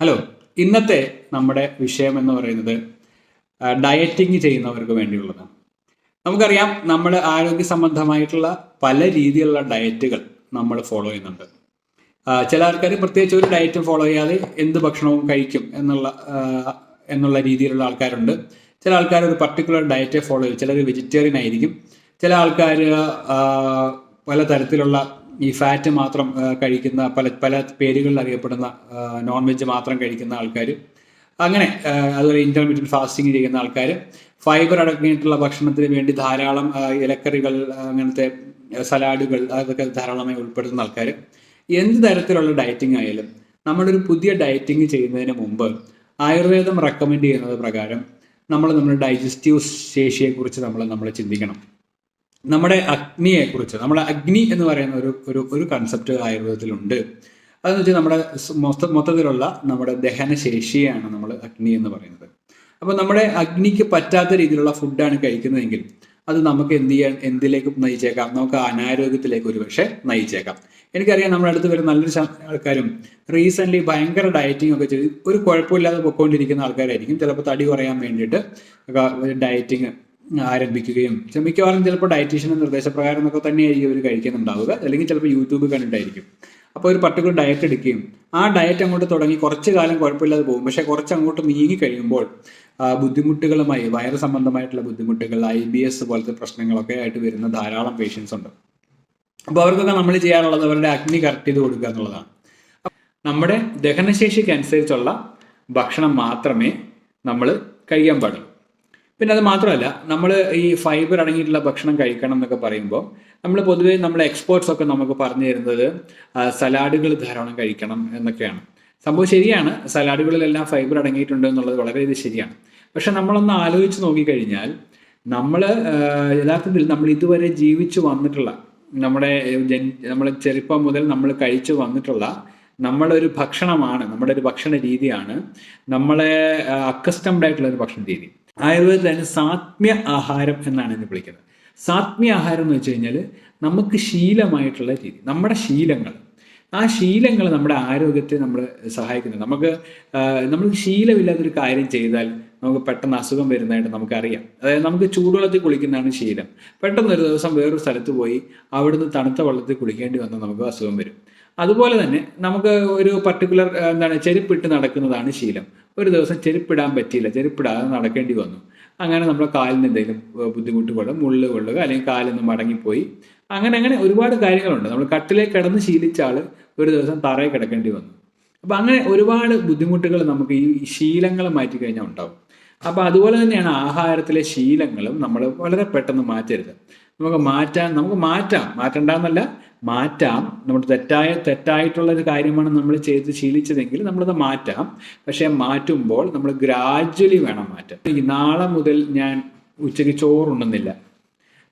Hello, ഇന്നത്തെ നമ്മുടെ വിഷയം എന്ന് പറയുന്നത് ഡയറ്റിങ് ചെയ്യുന്നവർക്ക് വേണ്ടിയുള്ളതാണ്. നമുക്കറിയാം, നമ്മൾ ആരോഗ്യ സംബന്ധമായിട്ടുള്ള പല രീതിയിലുള്ള ഡയറ്റുകൾ നമ്മൾ ഫോളോ ചെയ്യുന്നുണ്ട്. ചില ആൾക്കാർ പ്രത്യേകിച്ച് ഒരു ഡയറ്റും ഫോളോ ചെയ്യാതെ എന്ത് ഭക്ഷണവും കഴിക്കും എന്നുള്ള രീതിയിലുള്ള ആൾക്കാരുണ്ട്. ചില ആൾക്കാർ ഒരു പർട്ടിക്കുലർ ഡയറ്റെ ഫോളോ ചെയ്യും. ചിലർ വെജിറ്റേറിയൻ ആയിരിക്കും. ചില ആൾക്കാർ പലതരത്തിലുള്ള ഈ ഫാറ്റ് മാത്രം കഴിക്കുന്ന പല പല പേരുകളിൽ അറിയപ്പെടുന്ന നോൺ വെജ് മാത്രം കഴിക്കുന്ന ആൾക്കാർ, അങ്ങനെ അതുപോലെ ഇന്റർമീഡിയറ്റ് ഫാസ്റ്റിംഗ് ചെയ്യുന്ന ആൾക്കാർ, ഫൈബർ അടങ്ങിയിട്ടുള്ള ഭക്ഷണത്തിന് വേണ്ടി ധാരാളം ഇലക്കറികൾ, അങ്ങനത്തെ സലാഡുകൾ, അതൊക്കെ ധാരാളമായി ഉൾപ്പെടുത്തുന്ന ആൾക്കാർ. എന്ത് തരത്തിലുള്ള ഡയറ്റിംഗ് ആയാലും നമ്മളൊരു പുതിയ ഡയറ്റിംഗ് ചെയ്യുന്നതിന് മുമ്പ് ആയുർവേദം റെക്കമെൻഡ് ചെയ്യുന്നത് പ്രകാരം നമ്മുടെ ഡൈജസ്റ്റീവ് ശേഷിയെക്കുറിച്ച് നമ്മൾ ചിന്തിക്കണം. നമ്മുടെ അഗ്നിയെക്കുറിച്ച്, നമ്മുടെ അഗ്നി എന്ന് പറയുന്ന ഒരു കൺസെപ്റ്റ് ആയുർവേദത്തിലുണ്ട്. അതെന്ന് വെച്ചാൽ നമ്മുടെ മൊത്തത്തിലുള്ള നമ്മുടെ ദഹനശേഷിയാണ് നമ്മൾ അഗ്നി എന്ന് പറയുന്നത്. അപ്പോൾ നമ്മുടെ അഗ്നിക്ക് പറ്റാത്ത രീതിയിലുള്ള ഫുഡാണ് കഴിക്കുന്നതെങ്കിൽ അത് നമുക്ക് എന്തിലേക്ക് നയിച്ചേക്കാം? നമുക്ക് അനാരോഗ്യത്തിലേക്ക് ഒരുപക്ഷെ നയിച്ചേക്കാം. എനിക്കറിയാം, നമ്മുടെ അടുത്ത് വരുന്ന നല്ലൊരു ആൾക്കാരും റീസെന്റ് ഭയങ്കര ഡയറ്റിംഗ് ഒക്കെ ചെയ്ത് ഒരു കുഴപ്പമില്ലാതെ പൊയ്ക്കൊണ്ടിരിക്കുന്ന ആൾക്കാരായിരിക്കും. ചിലപ്പോൾ തടി കുറയാൻ വേണ്ടിയിട്ട് ഡയറ്റിങ് ആരംഭിക്കുകയും മിക്കവാറും ചിലപ്പോൾ ഡയറ്റീഷ്യന്റെ നിർദ്ദേശപ്രകാരം എന്നൊക്കെ തന്നെയായിരിക്കും അവർ കഴിക്കുന്നുണ്ടാവുക. അല്ലെങ്കിൽ ചിലപ്പോൾ യൂട്യൂബ് കണ്ടിട്ടായിരിക്കും. അപ്പോൾ ഒരു പർട്ടിക്കുലർ ഡയറ്റ് എടുക്കുകയും ആ ഡയറ്റ് അങ്ങോട്ട് തുടങ്ങി കുറച്ച് കാലം കുഴപ്പമില്ലാതെ പോകും. പക്ഷെ കുറച്ച് അങ്ങോട്ട് നീങ്ങി കഴിയുമ്പോൾ ബുദ്ധിമുട്ടുകളുമായി, വയറ് സംബന്ധമായിട്ടുള്ള ബുദ്ധിമുട്ടുകൾ, IBS പോലത്തെ പ്രശ്നങ്ങളൊക്കെ ആയിട്ട് വരുന്ന ധാരാളം പേഷ്യൻസ് ഉണ്ട്. അപ്പോൾ അവർക്കൊക്കെ നമ്മൾ ചെയ്യാറുള്ളത് അവരുടെ അഗ്നി കറക്റ്റ് ചെയ്ത് കൊടുക്കുക എന്നുള്ളതാണ്. നമ്മുടെ ദഹനശേഷിക്ക് അനുസരിച്ചുള്ള ഭക്ഷണം മാത്രമേ നമ്മൾ കഴിക്കാൻ പാടുള്ളൂ. പിന്നെ അത് മാത്രമല്ല, നമ്മൾ ഈ ഫൈബർ അടങ്ങിയിട്ടുള്ള ഭക്ഷണം കഴിക്കണം എന്നൊക്കെ പറയുമ്പോൾ പൊതുവേ നമ്മളെ എക്സ്പേർട്സ് ഒക്കെ നമുക്ക് പറഞ്ഞു തരുന്നത് സലാഡുകൾ ധാരാളം കഴിക്കണം എന്നൊക്കെയാണ്. സംഭവം ശരിയാണ്, സലാഡുകളിലെല്ലാം ഫൈബർ അടങ്ങിയിട്ടുണ്ട് എന്നുള്ളത് വളരെയധികം ശരിയാണ്. പക്ഷെ നമ്മളൊന്ന് ആലോചിച്ച് നോക്കിക്കഴിഞ്ഞാൽ യഥാർത്ഥത്തിൽ നമ്മൾ ഇതുവരെ ജീവിച്ചു വന്നിട്ടുള്ള നമ്മുടെ ചെറുപ്പം മുതൽ നമ്മൾ കഴിച്ചു വന്നിട്ടുള്ള നമ്മളൊരു ഭക്ഷണമാണ്, നമ്മുടെ ഒരു ഭക്ഷണ രീതിയാണ് നമ്മളെ അക്കസ്റ്റംഡ് ആയിട്ടുള്ള ഒരു ഭക്ഷണ രീതി. ആയുർവേദത്തിൽ അതിന് സാത്മ്യ ആഹാരം എന്നാണ് ഇതിനെ വിളിക്കുന്നത്. സാത്മ്യ ആഹാരം എന്ന് വെച്ച് കഴിഞ്ഞാൽ നമുക്ക് ശീലമായിട്ടുള്ള രീതി, നമ്മുടെ ശീലങ്ങൾ, ആ ശീലങ്ങൾ നമ്മുടെ ആരോഗ്യത്തെ നമ്മൾ സഹായിക്കുന്നത്. നമ്മൾ ശീലമില്ലാത്തൊരു കാര്യം ചെയ്താൽ നമുക്ക് പെട്ടെന്ന് അസുഖം വരുന്നതായിട്ട് നമുക്കറിയാം. അതായത് നമുക്ക് ചൂടുവെള്ളത്തിൽ കുളിക്കുന്നതാണ് ശീലം. പെട്ടെന്ന് ഒരു ദിവസം വേറൊരു സ്ഥലത്ത് പോയി അവിടുന്ന് തണുത്ത വെള്ളത്തിൽ കുളിക്കേണ്ടി വന്നാൽ നമുക്ക് അസുഖം വരും. അതുപോലെ തന്നെ നമുക്ക് ഒരു പർട്ടിക്കുലർ ചെരുപ്പിട്ട് നടക്കുന്നതാണ് ശീലം. ഒരു ദിവസം ചെരുപ്പിടാൻ പറ്റിയില്ല, ചെരുപ്പിടാതെ നടക്കേണ്ടി വന്നു. അങ്ങനെ നമ്മുടെ കാലിന് എന്തെങ്കിലും ബുദ്ധിമുട്ട് കൊള്ളുക, മുള്ളു കൊള്ളുക, അല്ലെങ്കിൽ കാലിന്ന് മടങ്ങിപ്പോയി, അങ്ങനെ ഒരുപാട് കാര്യങ്ങളുണ്ട്. നമ്മൾ കട്ടിലേക്ക് കിടന്ന് ശീലിച്ച ആള് ഒരു ദിവസം തറയിൽ കിടക്കേണ്ടി വന്നു. അപ്പം അങ്ങനെ ഒരുപാട് ബുദ്ധിമുട്ടുകൾ നമുക്ക് ഈ ശീലങ്ങൾ മാറ്റി കഴിഞ്ഞാൽ ഉണ്ടാവും. അപ്പം അതുപോലെ തന്നെയാണ് ആഹാരത്തിലെ ശീലങ്ങളും നമ്മൾ വളരെ പെട്ടെന്ന് മാറ്റരുത്. നമുക്ക് മാറ്റണ്ടെന്നല്ല, മാറ്റാം. നമ്മുടെ തെറ്റായിട്ടുള്ള ഒരു കാര്യമാണ് നമ്മൾ ചെയ്ത് ശീലിച്ചതെങ്കിൽ നമ്മളത് മാറ്റാം. പക്ഷെ മാറ്റുമ്പോൾ നമ്മൾ ഗ്രാജ്വലി വേണം മാറ്റാൻ. നാളെ മുതൽ ഞാൻ ഉച്ചയ്ക്ക് ചോറുണ്ടെന്നില്ല,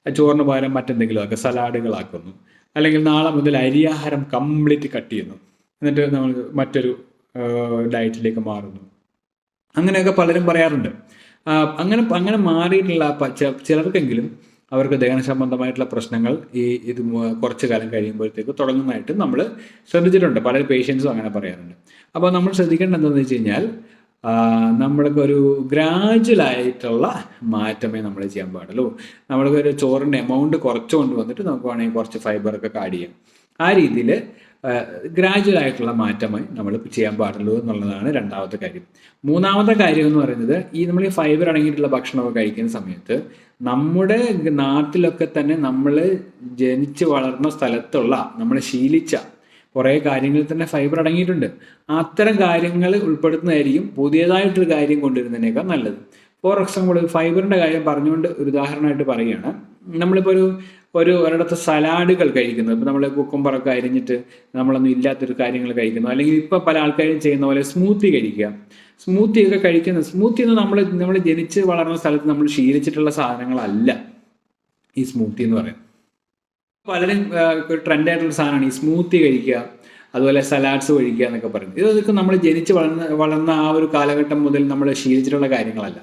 ചോറിന് പകരം മറ്റെന്തെങ്കിലും ആക്കുക, സലാഡുകളാക്കുന്നു. അല്ലെങ്കിൽ നാളെ മുതൽ അരിയാഹാരം കംപ്ലീറ്റ് കട്ട് ചെയ്യുന്നു, എന്നിട്ട് നമ്മൾ മറ്റൊരു ഡയറ്റിലേക്ക് മാറുന്നു. അങ്ങനെയൊക്കെ പലരും പറയാറുണ്ട്. അങ്ങനെ മാറിയിട്ടുള്ള ചിലർക്കെങ്കിലും അവർക്ക് ദഹന സംബന്ധമായിട്ടുള്ള പ്രശ്നങ്ങൾ ഇത് കുറച്ച് കാലം കഴിയുമ്പോഴത്തേക്ക് തുടങ്ങുന്നതായിട്ട് നമ്മൾ ശ്രദ്ധിച്ചിട്ടുണ്ട്. പല പേഷ്യൻസും അങ്ങനെ പറയാറുണ്ട്. അപ്പോൾ നമ്മൾ ശ്രദ്ധിക്കേണ്ടത് എന്താണെന്ന് വെച്ച് കഴിഞ്ഞാൽ നമ്മൾക്ക് ഒരു ഗ്രാജുവൽ ആയിട്ടുള്ള മാറ്റമേ നമ്മൾ ചെയ്യാൻ പാടുള്ളൂ. നമ്മൾക്ക് ഒരു ചോറിൻ്റെ എമൗണ്ട് കുറച്ച് കൊണ്ടുവന്നിട്ട് നമുക്ക് വേണമെങ്കിൽ കുറച്ച് ഫൈബറൊക്കെ ആഡ് ചെയ്യാം. ആ രീതിയിൽ ഗ്രാജുവൽ ആയിട്ടുള്ള മാറ്റമായി നമ്മൾ ചെയ്യാൻ പാടുള്ളൂ എന്നുള്ളതാണ് രണ്ടാമത്തെ കാര്യം. മൂന്നാമത്തെ കാര്യം എന്ന് പറയുന്നത്, നമ്മൾ ഈ ഫൈബർ അടങ്ങിയിട്ടുള്ള ഭക്ഷണമൊക്കെ കഴിക്കുന്ന സമയത്ത് നമ്മുടെ നാട്ടിലൊക്കെ തന്നെ നമ്മൾ ജനിച്ച് വളർന്ന സ്ഥലത്തുള്ള നമ്മൾ ശീലിച്ച കുറേ കാര്യങ്ങളിൽ തന്നെ ഫൈബർ അടങ്ങിയിട്ടുണ്ട്. അത്തരം കാര്യങ്ങൾ ഉൾപ്പെടുത്തുന്നതായിരിക്കും പുതിയതായിട്ടൊരു കാര്യം കൊണ്ടുവരുന്നതിനേക്കാൾ നല്ലത്. ഫോർ എക്സാമ്പിൾ, ഫൈബറിൻ്റെ കാര്യം പറഞ്ഞുകൊണ്ട് ഒരു ഉദാഹരണമായിട്ട് പറയുകയാണ്. നമ്മളിപ്പോൾ ഒരിടത്ത് സലാഡുകൾ കഴിക്കുന്നത്, ഇപ്പോൾ നമ്മൾ കുക്കുംബറൊക്കെ അരിഞ്ഞിട്ട് നമ്മളൊന്നും ഇല്ലാത്തൊരു കാര്യങ്ങൾ കഴിക്കുന്നു, അല്ലെങ്കിൽ ഇപ്പോൾ പല ആൾക്കാരും ചെയ്യുന്ന പോലെ സ്മൂത്തി കഴിക്കുക. സ്മൂത്തിയൊക്കെ കഴിക്കുന്ന സ്മൂത്തി എന്ന് നമ്മൾ ജനിച്ച് വളർന്ന സ്ഥലത്ത് നമ്മൾ ശീലിച്ചിട്ടുള്ള സാധനങ്ങളല്ല ഈ സ്മൂത്തി എന്ന് പറയുന്നത്. പലരും ഒരു ട്രെൻഡായിട്ടുള്ള സാധനമാണ് ഈ സ്മൂത്തി കഴിക്കുക, അതുപോലെ സലാഡ്സ് കഴിക്കുക എന്നൊക്കെ പറയുന്നത്. ഇതൊക്കെ നമ്മൾ ജനിച്ച് വളർന്ന ആ ഒരു കാലഘട്ടം മുതൽ നമ്മൾ ശീലിച്ചിട്ടുള്ള കാര്യങ്ങളല്ല.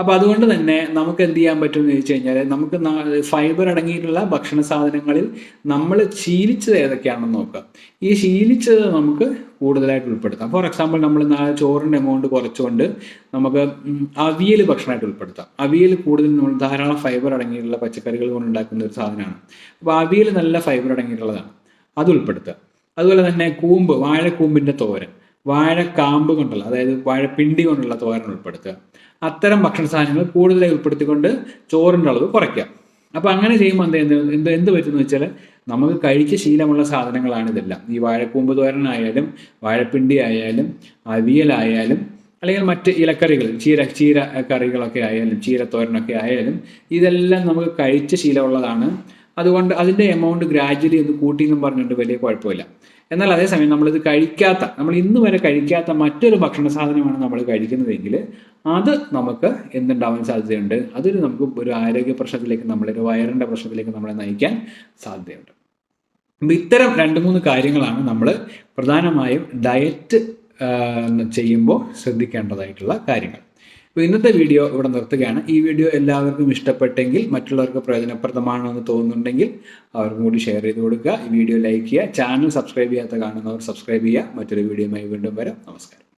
അപ്പോൾ അതുകൊണ്ട് തന്നെ നമുക്ക് എന്ത് ചെയ്യാൻ പറ്റുമെന്ന് ചോദിച്ചു കഴിഞ്ഞാൽ, നമുക്ക് ഫൈബർ അടങ്ങിയിട്ടുള്ള ഭക്ഷണ സാധനങ്ങളിൽ നമ്മൾ ശീലിച്ചത് ഏതൊക്കെയാണെന്ന് നോക്കുക. ഈ ശീലിച്ചത് നമുക്ക് കൂടുതലായിട്ട് ഉൾപ്പെടുത്താം. ഫോർ എക്സാമ്പിൾ നമ്മൾ ചോറിൻ്റെ എമൗണ്ട് കുറച്ചുകൊണ്ട് നമുക്ക് അവിയൽ ഭക്ഷണമായിട്ട് ഉൾപ്പെടുത്താം. അവിയൽ കൂടുതൽ നമ്മൾ ധാരാളം ഫൈബർ അടങ്ങിയിട്ടുള്ള പച്ചക്കറികൾ കൊണ്ട് ഉണ്ടാക്കുന്ന ഒരു സാധനമാണ്. അപ്പോൾ അവിയൽ നല്ല ഫൈബർ അടങ്ങിയിട്ടുള്ളതാണ്, അത് ഉൾപ്പെടുത്തുക. അതുപോലെ തന്നെ വാഴക്കൂമ്പിൻ്റെ തോരൻ, വാഴക്കാമ്പ് കൊണ്ടുള്ള, അതായത് വാഴപ്പിണ്ടി കൊണ്ടുള്ള തോരൻ ഉൾപ്പെടുത്തുക. അത്തരം ഭക്ഷണ സാധനങ്ങൾ കൂടുതലായി ഉൾപ്പെടുത്തിക്കൊണ്ട് ചോറിൻ്റെ അളവ് കുറയ്ക്കുക. അപ്പോൾ അങ്ങനെ ചെയ്യുമ്പോൾ എന്ത് പറ്റുമെന്ന് വെച്ചാൽ നമുക്ക് കഴിച്ച് ശീലമുള്ള സാധനങ്ങളാണ് ഇതെല്ലാം. ഈ വാഴക്കൂമ്പ് തോരനായാലും വാഴപ്പിണ്ടി ആയാലും അവിയലായാലും അല്ലെങ്കിൽ മറ്റ് ഇലക്കറികൾ, ചീര കറികളൊക്കെ ആയാലും ചീരത്തോരനൊക്കെ ആയാലും ഇതെല്ലാം നമുക്ക് കഴിച്ച് ശീലമുള്ളതാണ്. അതുകൊണ്ട് അതിൻ്റെ എമൗണ്ട് ഗ്രാജ്വലി ഒന്ന് കൂട്ടിയെന്നും പറഞ്ഞുകൊണ്ട് വലിയ കുഴപ്പമില്ല. എന്നാൽ അതേസമയം നമ്മൾ ഇന്ന് വരെ കഴിക്കാത്ത മറ്റൊരു ഭക്ഷണ സാധനമാണ് നമ്മൾ കഴിക്കുന്നതെങ്കിൽ അത് നമുക്ക് എന്തുണ്ടാവാൻ സാധ്യതയുണ്ട്? അതൊരു നമുക്ക് ഒരു ആരോഗ്യ പ്രശ്നത്തിലേക്ക്, നമ്മളൊരു വയറിൻ്റെ പ്രശ്നത്തിലേക്ക് നമ്മളെ നയിക്കാൻ സാധ്യതയുണ്ട്. അപ്പം ഇത്തരം 2-3 കാര്യങ്ങളാണ് നമ്മൾ പ്രധാനമായും ഡയറ്റ് ചെയ്യുമ്പോൾ ശ്രദ്ധിക്കേണ്ടതായിട്ടുള്ള കാര്യങ്ങൾ. അപ്പോൾ ഇന്നത്തെ വീഡിയോ ഇവിടെ നിർത്തുകയാണ്. ഈ വീഡിയോ എല്ലാവർക്കും ഇഷ്ടപ്പെട്ടെങ്കിൽ, മറ്റുള്ളവർക്ക് പ്രയോജനപ്രദമാണെന്ന് തോന്നുന്നുണ്ടെങ്കിൽ അവർക്കും കൂടി ഷെയർ ചെയ്ത് കൊടുക്കുക. ഈ വീഡിയോ ലൈക്ക് ചെയ്യുക. ചാനൽ സബ്സ്ക്രൈബ് ചെയ്യാത്ത കാണുന്നവർ സബ്സ്ക്രൈബ് ചെയ്യുക. മറ്റൊരു വീഡിയോയുമായി വീണ്ടും വരാം. നമസ്കാരം.